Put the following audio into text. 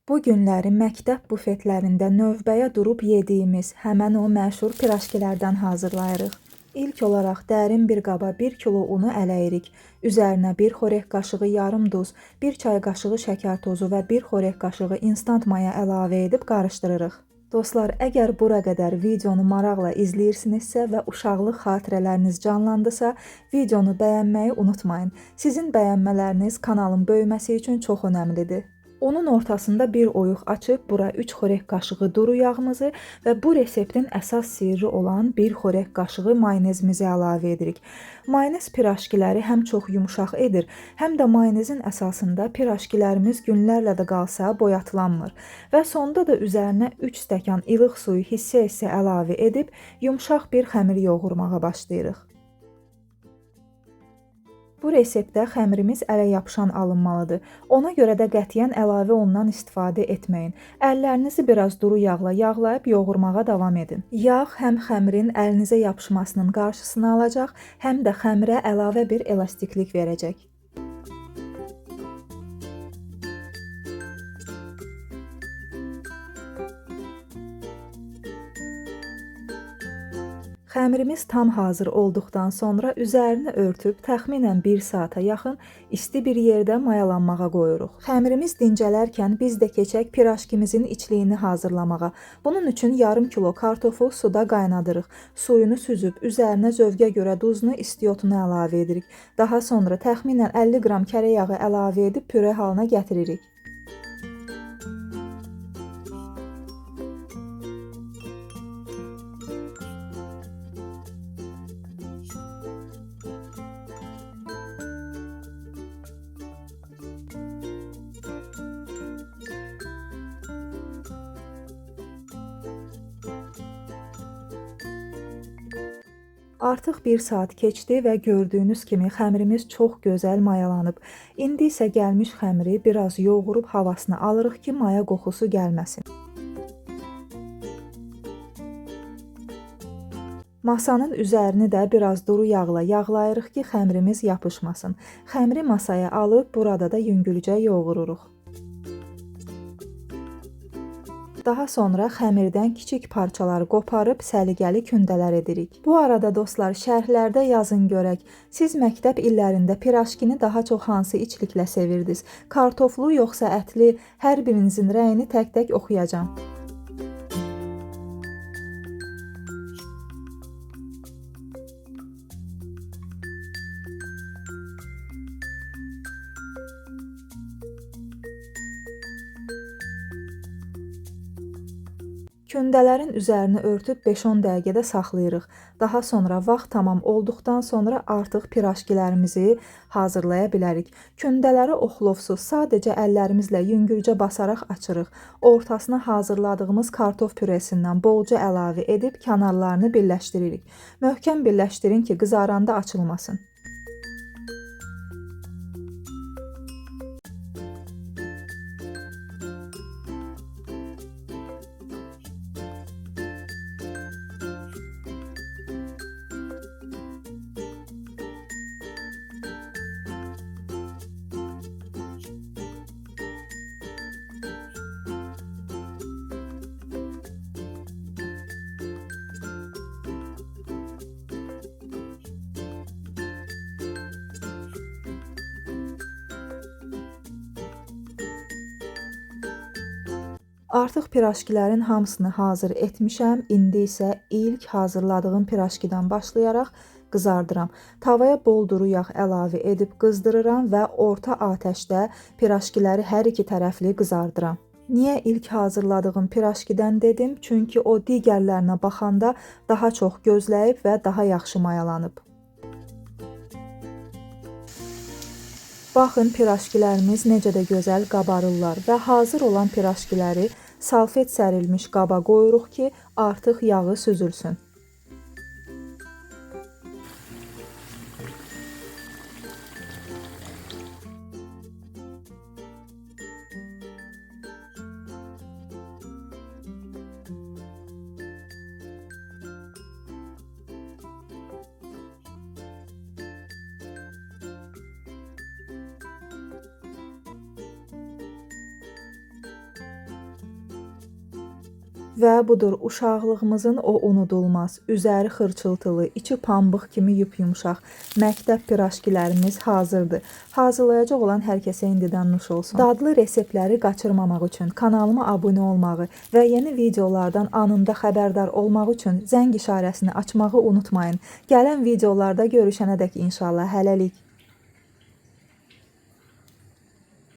Bu günləri məktəb bufetlərində növbəyə durub yediyimiz həmən o məşhur pirajkilərdən hazırlayırıq. İlk olaraq dərin bir qaba 1 kilo unu ələyirik. Üzərinə 1 xörək qaşığı yarım duz, 1 çay qaşığı şəkər tozu və 1 xörək qaşığı instant maya əlavə edib qarışdırırıq. Dostlar, əgər bura qədər videonu maraqla izləyirsinizsə və uşaqlıq xatirələriniz canlandısa, videonu bəyənməyi unutmayın. Sizin bəyənmələriniz kanalın böyüməsi üçün çox önəmlidir. Onun ortasında bir oyuq açıb bura 3 xörək qaşığı duru yağımızı və bu reseptin əsas sirri olan 1 xörək qaşığı mayonezimizi əlavə edirik. Mayonez pirajkiləri həm çox yumşaq edir, həm də mayonezin əsasında pirajkilərimiz günlərlə də qalsa boyatılanmır. Və sonda da üzərinə 3 stəkan ilıq suyu hissə-hissə əlavə edib yumşaq bir xəmir yoğurmağa başlayırıq. Bu reseptdə xəmirimiz ələ yapışan alınmalıdır. Ona görə də qətiyyən əlavə ondan istifadə etməyin. Əllərinizi biraz duru yağla yağlayıb yoğurmağa davam edin. Yağ həm xəmirin əlinizə yapışmasının qarşısını alacaq, həm də xəmirə əlavə bir elastiklik verəcək. Xəmirimiz tam hazır olduqdan sonra üzərini örtüb təxminən 1 saata yaxın isti bir yerdə mayalanmağa qoyuruq. Xəmirimiz dincələrkən biz də keçək pirajkimizin içliyini hazırlamağa. Bunun üçün yarım kilo kartofu suda qaynadırıq. Suyunu süzüb üzərinə zövqə görə duzunu, istiotunu əlavə edirik. Daha sonra təxminən 50 qram kərə yağı əlavə edib püre halına gətiririk. Artıq 1 saat keçdi və gördüyünüz kimi xəmirimiz çox gözəl mayalanıb. İndi isə gəlmiş xəmiri biraz yoğurub havasını alırıq ki, maya qoxusu gəlməsin. Masanın üzərini də biraz duru yağla yağlayırıq ki, xəmirimiz yapışmasın. Xəmiri masaya alıb burada da yüngülcə yoğururuq. Daha sonra xəmirdən kiçik parçalar qoparıb səliqəli kündələr edirik. Bu arada dostlar, şərhlərdə yazın görək. Siz məktəb illərində pirajkini daha çox hansı içliklə sevirdiniz? Kartoflu yoxsa ətli? Hər birinizin rəyini tək-tək oxuyacağam. Kündələrin üzərini örtüb 5-10 dəqiqədə saxlayırıq. Daha sonra vaxt tamam olduqdan sonra artıq pirajkilərimizi hazırlaya bilərik. Kündələri oxlovsuz, sadəcə əllərimizlə yüngülcə basaraq açırıq. Ortasına hazırladığımız kartof püresindən bolca əlavə edib kənarlarını birləşdiririk. Möhkəm birləşdirin ki, qızaranda açılmasın. Artıq pirajkilərin hamısını hazır etmişəm. İndi isə ilk hazırladığım pirajkidən başlayaraq qızardıram. Tavaya bol duru yağ əlavə edib qızdırıram və orta atəşdə pirajkiləri hər iki tərəfli qızardıram. Niyə ilk hazırladığım pirajkidən dedim? Çünki o digərlərinə baxanda daha çox gözləyib və daha yaxşı mayalanıb. Baxın, pirajkilərimiz necə də gözəl qabarırlar və hazır olan pirajkiləri salfet sərilmiş qaba qoyuruq ki, artıq yağı süzülsün. Və budur uşaqlığımızın o unudulmaz, üzəri xırçıltılı, içi pambıq kimi yumşaq məktəb piraşkilərimiz hazırdır. Hazırlayacaq olan hər kəsə indidən nuş olsun. Dadlı reseptləri qaçırmamaq üçün kanalıma abunə olmağı və yeni videolardan anında xəbərdar olmaq üçün zəng işarəsini açmağı unutmayın. Gələn videolarda görüşənədək inşallah hələlik.